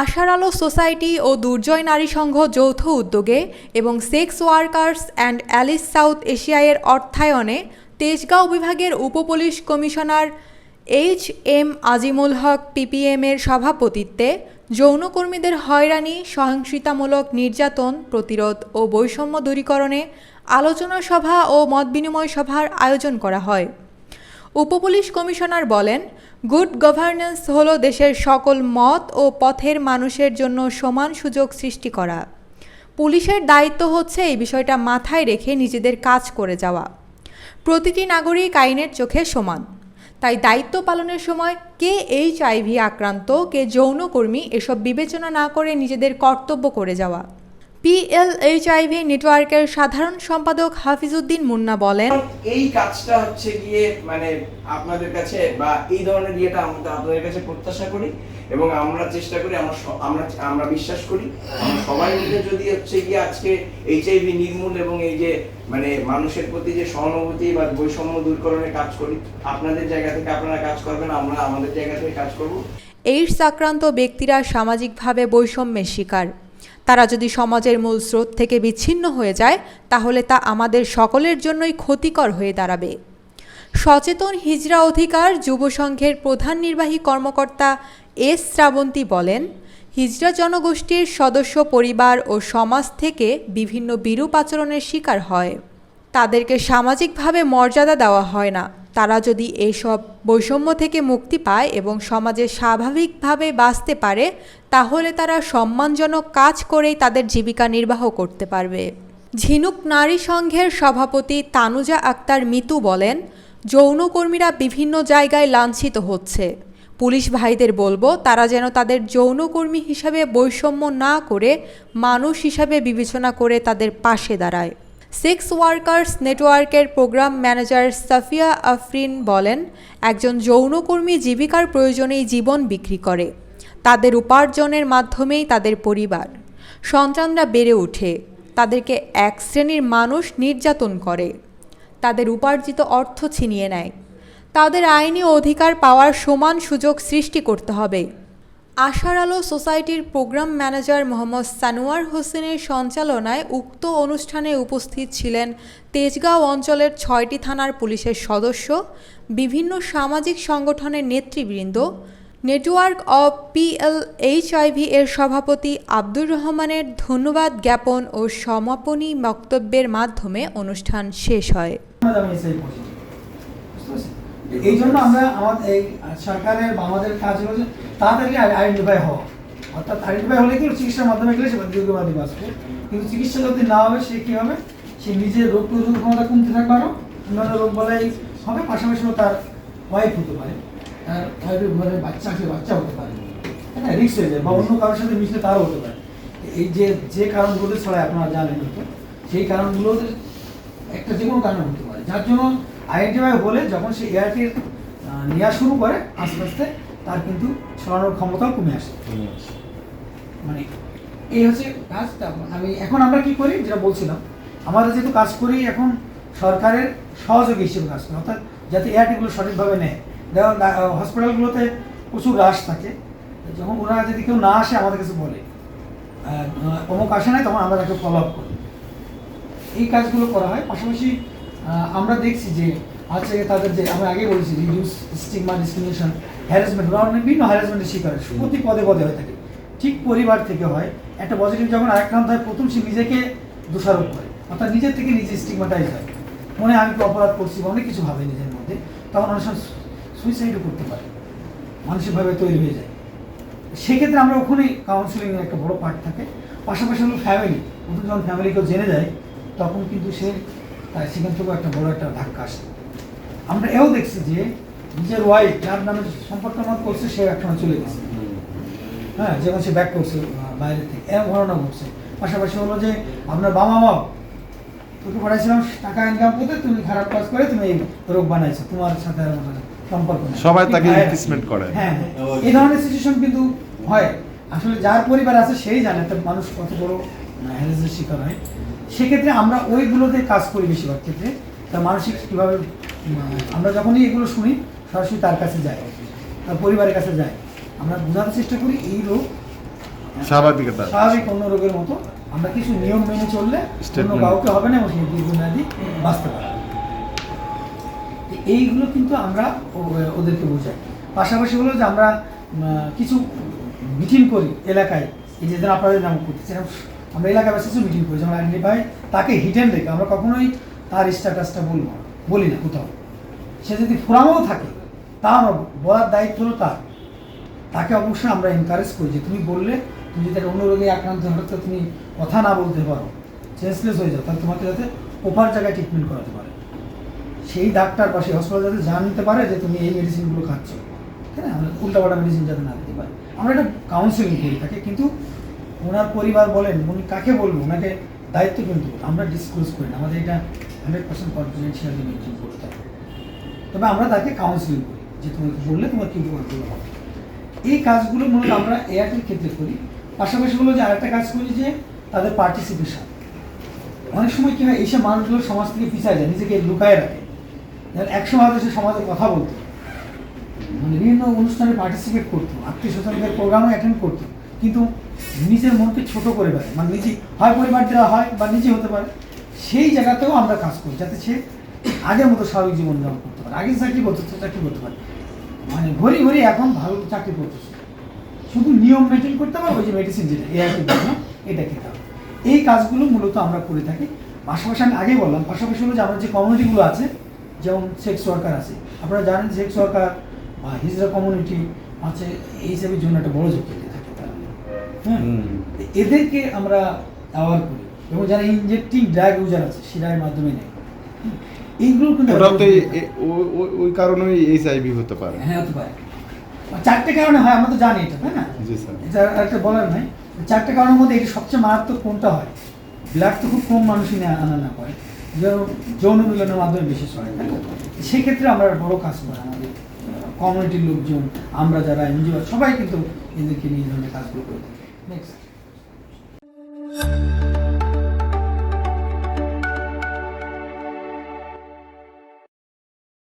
আশার আলো সোসাইটি ও দুর্জয় নারী সংঘ যৌথ উদ্যোগে এবং sex workers and Alice south এশিয়ার অর্থায়নে তেজগাঁও বিভাগের উপপুলিশ কমিশনার এইচ.এম. আজিমুল হক পিপিএমের সভাপতিত্বে যৌনকর্মীদের হয়রানি, সহিংসতামূলক নির্যাতন প্রতিরোধ ও বৈষম্য দূরীকরণে আলোচনা সভা ও মতবিনিময় সভার আয়োজন করা হয়। উপপুলিশ কমিশনার বলেন, গুড গভর্নেন্স হল দেশের সকল মত ও পথের মানুষের জন্য সমান সুযোগ সৃষ্টি করা। পুলিশের দায়িত্ব হচ্ছে এই বিষয়টা মাথায় রেখে নিজেদের কাজ করে যাওয়া। প্রতিটি নাগরিক আইনের চোখে সমান, তাই দায়িত্ব পালনের সময় কে এইচআইভি আক্রান্ত, কে যৌনকর্মী এসব বিবেচনা না করে নিজেদের কর্তব্য করে যাওয়া। পিএলএইচআইভি নেটওয়ার্কের সাধারণ সম্পাদক হাফিজউদ্দিন মুন্না বলেন, এই কাজটা হচ্ছে গিয়ে মানে আপনাদের কাছে বা এই ধরনের ইয়েটা আমরা আপনাদের কাছে প্রত্যাশা করি এবং আমরা চেষ্টা করি, আমরা বিশ্বাস করি আমরা সবাই মিলে যদি হচ্ছে গিয়ে আজকে এইচআইভি নির্মূল এবং এই যে মানে মানুষের প্রতি যে সহানুভূতি বা বৈষম্য দূরীকরণের কাজ করি, আপনাদের জায়গা থেকে আপনারা কাজ করবেন, আমরা আমাদের জায়গা থেকে কাজ করব। এইডস আক্রান্ত ব্যক্তিরা সামাজিকভাবে বৈষম্যের শিকার। তারা যদি সমাজের মূল স্রোত থেকে বিচ্ছিন্ন হয়ে যায় তাহলে তা আমাদের সকলের জন্যই ক্ষতিকর হয়ে দাঁড়াবে। সচেতন হিজড়া অধিকার যুব সংঘের প্রধান নির্বাহী কর্মকর্তা এস শ্রাবন্তী বলেন, হিজড়া জনগোষ্ঠীর সদস্য পরিবার ও সমাজ থেকে বিভিন্ন বিরূপ আচরণের শিকার হয়। তাদেরকে সামাজিকভাবে মর্যাদা দেওয়া হয় না। তারা যদি এসব বৈষম্য থেকে মুক্তি পায় এবং সমাজে স্বাভাবিকভাবে বাঁচতে পারে তাহলে তারা সম্মানজনক কাজ করেই তাদের জীবিকা নির্বাহ করতে পারবে। ঝিনুক নারী সংঘের সভাপতি তানুজা আক্তার মিতু বলেন, যৌনকর্মীরা বিভিন্ন জায়গায় লাঞ্ছিত হচ্ছে। পুলিশ ভাইদের বলবো তারা যেন তাদের যৌনকর্মী হিসাবে বৈষম্য না করে মানুষ হিসাবে বিবেচনা করে তাদের পাশে দাঁড়ায়। সেক্স ওয়ার্কার্স নেটওয়ার্কের প্রোগ্রাম ম্যানেজার সাফিয়া আফরিন বলেন, একজন যৌনকর্মী জীবিকার প্রয়োজনেই জীবন বিক্রি করে। তাদের উপার্জনের মাধ্যমেই তাদের পরিবার সন্তানরা বেড়ে ওঠে। তাদেরকে এক শ্রেণীর মানুষ নির্যাতন করে, তাদের উপার্জিত অর্থ ছিনিয়ে নেয়। তাদের আইনি অধিকার পাওয়ার সমান সুযোগ সৃষ্টি করতে হবে। আশার আলো সোসাইটির প্রোগ্রাম ম্যানেজার মোহাম্মদ সানোয়ার হোসেনের সঞ্চালনায় উক্ত অনুষ্ঠানে উপস্থিত ছিলেন তেজগাঁও অঞ্চলের 6টি থানার পুলিশের সদস্য, বিভিন্ন সামাজিক সংগঠনের নেতৃবৃন্দ, নেটওয়ার্ক অব পিএলএইচআইভি এর সভাপতি আব্দুর রহমানের ধন্যবাদ জ্ঞাপন ও সমাপনী বক্তব্যের মাধ্যমে অনুষ্ঠান শেষ হয়। এই জন্য আমরা আমাদের এই সরকারের আমাদের কাজ হলো তাড়াতাড়ি আইডেন্টিফাই হওয়া, অর্থাৎ আইডেন্টিফাই হলে কি চিকিৎসার মাধ্যমে গেলে সে দীর্ঘমেয়াদী বাঁচবে। কিন্তু চিকিৎসা যদি না হবে সে কী হবে, সে নিজের রোগ প্রতিরোধ ক্ষমতা কমতে থাকবে, আরও অন্যান্য রোগ বলাই হবে, পাশাপাশি তার ওয়াইফ হতে পারে, তার ওয়াইফের ঘরে বাচ্চা হতে পারে, হ্যাঁ রিস্ক হয়ে যায়, বা অন্য কারোর সাথে মিশলে তারও হতে পারে। এই যে কারণগুলো ছড়ায় আপনারা জানেন হয়তো, সেই কারণগুলো একটা যে কোনো কারণে হতে পারে, যার জন্য আইডেন্টিফাই হলে যখন সে এআরটির নেওয়া শুরু করে আস্তে আস্তে তার কিন্তু ছড়ানোর ক্ষমতাও কমে আসে। মানে এই হচ্ছে কাজটা। এখন আমরা কি করি, যেটা বলছিলাম, আমরা যেহেতু কাজ করি এখন সরকারের সহযোগী হিসেবে কাজ করি, অর্থাৎ যাতে এআরটিগুলো সঠিকভাবে নেয়। যেমন হসপিটালগুলোতে প্রচুর রাশ থাকে, যখন ওনারা যদি কেউ না আসে আমাদের কাছে বলে অমুক আসে নাই, তখন আমরা তাকে ফলো আপ করি। এই কাজগুলো করা হয়। পাশাপাশি আমরা দেখছি যে আজকে তাদের যে আমরা আগে বলেছি রিডিউস স্টিগমা, ডিসক্রিমিনেশন, হ্যারাসমেন্ট, বিভিন্ন হ্যারাসমেন্টের শিকার প্রতি পদে পদে হয়ে থাকে, ঠিক পরিবার থেকে হয়। একটা পজিটিভ যখন আক্রান্ত হয় প্রথম সে নিজেকে দোষারোপ করে, অর্থাৎ নিজের থেকে নিজে স্টিগমাটাইজ হয়, মনে আমি তো অপরাধ করছি বা অনেক কিছু ভাবে নিজের মধ্যে, তখন অনেক সময় সুইসাইডও করতে পারে, মানসিকভাবে তৈরি হয়ে যায়। সেক্ষেত্রে আমরা ওখানেই কাউন্সিলিংয়ের একটা বড় পার্ট থাকে। পাশাপাশি হলো ফ্যামিলি, নতুন যখন ফ্যামিলিকেও জেনে যায় তখন কিন্তু সেখান থেকেও একটা বড় একটা ধাক্কা আসে। আমরা এও দেখছি যে নিজের ওয়াইফ যার নামে সম্পর্ক করছে সে একসময় চলে গেছে, হ্যাঁ, যেমন সে ব্যাক করছে বাইরে থেকে, এরকম ঘটনা ঘটছে। পাশাপাশি হলো যে আপনার বাবা মা তোকে পড়াইছিলাম টাকা ইনকাম করতে, তুমি খারাপ কাজ করে তুমি এই রোগ বানাইছো, তোমার সাথে সম্পর্ক সবাই তাকে রিপ্লেসমেন্ট করে। হ্যাঁ, এই ধরনের সিচুয়েশন কিন্তু হয়। আসলে যার পরিবার আছে সেই জানে একটা মানুষ কত বড় হ্যারাসমেন্টের শিকার হয়। সেক্ষেত্রে আমরা ওইগুলোতে কাজ করি বেশিরভাগ ক্ষেত্রে। তার মানসিক কীভাবে আমরা যখনই এগুলো শুনি সরাসরি তার কাছে যাই, তার পরিবারের কাছে যাই, আমরা বোঝানোর চেষ্টা করি এই রোগ স্বাভাবিকতা। স্বাভাবিক অন্য রোগের মতো আমরা কিছু নিয়ম মেনে চললে অন্য Statement. কাউকে হবে না এবং সেই দীর্ঘমেয়াদী বাঁচতে পারে। এইগুলো কিন্তু আমরা ওদেরকে বোঝাই। পাশাপাশি হলো যে আমরা কিছু মিটিং করি এলাকায়, এই যে আপনাদের নাম করতেছি, আমরা এলাকায় বেশি কিছু মিটিং করি, যেমন আইডেন্টিফাই তাকে হিডেন রেখে আমরা কখনোই তার স্ট্যাটাসটা বলি না কোথাও। সে যদি ফোরামেও থাকে তা আমার বলার দায়িত্ব হলো তাকে অবশ্যই আমরা এনকারেজ করি যে তুমি বললে, তুমি যদি একটা অন্য রোগে আক্রান্ত হলে তো তুমি কথা না বলতে পারো, সেন্সলেস হয়ে যাও, তাহলে তোমাকে যাতে প্রপার জায়গায় ট্রিটমেন্ট করাতে পারে, সেই ডাক্তার বা সেই হসপিটাল যাতে জানতে পারে যে তুমি এই মেডিসিনগুলো খাচ্ছ, ঠিক আছে, উল্টাপাল্টা মেডিসিন যাতে না দিতে পারে। আমরা একটা কাউন্সিলিং করি তাকে, কিন্তু ওনার পরিবার বলেন উনি কাকে বলবো, ওনাকে দায়িত্ব কিন্তু আমরা ডিসক্লোজ করি না, আমাদের এটা 100% কনফিডেন্সিয়ালি মেনটেন করতে হবে। তবে আমরা তাকে কাউন্সিলিং করি যে তোমাকে বললে তোমার কী উপকারগুলো হবে। এই কাজগুলো মূলত আমরা এয়ারটেল ক্ষেত্রে করি। পাশাপাশি হলো যে আরেকটা কাজ করি যে তাদের পার্টিসিপেশন। অনেক সময় কী হয়, এইসব মানুষগুলো সমাজ থেকে পিছিয়ে যায়, নিজেকে লুকায় রাখে। একসময় হয়তো সে সমাজে কথা বলতো, মানে বিভিন্ন অনুষ্ঠানে পার্টিসিপেট করতো, আত্মীয় স্বজনদের প্রোগ্রামে অ্যাটেন্ড করতো, কিন্তু নিজের মনকে ছোট করে ফেলে, মানে নিজে হয় পরিবার দেওয়া হয় বা নিজে হতে পারে। সেই জায়গাতেও আমরা কাজ করি যাতে সে আগের মতো স্বাভাবিক জীবনযাপন করতে পারে। আগে চাকরি করতে পারে, মানে ঘড়ি ঘড়ি এখন ভালো চাকরি করতেছে, শুধু নিয়ম মেনটেন করতে হবে, ওই যে মেডিসিন যেটা এআরটি এটা খেতে হবে। এই কাজগুলো মূলত আমরা করে থাকি। পাশাপাশি আমি আগেই বললাম, পাশাপাশি হলো যে আমরা যে কমিউনিটিগুলো আছে, যেমন সেক্স ওয়ার্কার আছে, আপনারা জানেন সেক্স ওয়ার্কার বা হিজড়া কমিউনিটি আছে, এই হিসাবের জন্য একটা বড় ঝুঁকি থাকে তারা। হ্যাঁ, এদেরকে আমরা অ্যাওয়ার করি, এবং যারা ইনজেক্টিং ড্রাগ ইউজার আছে সেটার মাধ্যমে নেয়, এইগুলো কিন্তু ওটাও তো ওই কারণেই এইচআইভি হতে পারে। হ্যাঁ, হতে পারে। 4টে কারণে হয়, আমরা তো জানি এটা, তাই না? জি স্যার। এটা একটা বলার নাই। 4টে কারণের মধ্যে এটি সবচেয়ে মারাত্মক কোনটা হয়? ব্লাড তো খুব কম মানুষই আনা করে, যৌন মিলনের মাধ্যমে বিশেষ হয়, তাই না? সেক্ষেত্রে আমরা বড় কাজ করি, আমাদের কমিউনিটির লোকজন, আমরা যারা এনজিও সবাই কিন্তু এদেরকে নিয়ে এই ধরনের কাজগুলো করে থাকি। নেক্সট।